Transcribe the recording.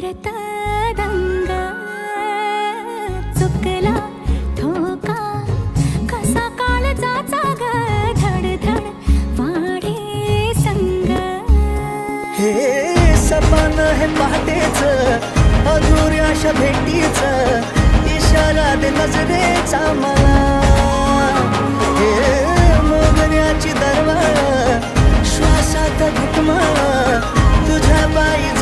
परत दंग चुकला धोका कसा काळजाचा ग धडधड वाढे संग हे सपन हे पहाटेच अधुऱ्याशा भेटीच इशारा दे नजरेचा मला हे मोगऱ्याची दरवाळ श्वासात घुटमळ तुझ्या बाई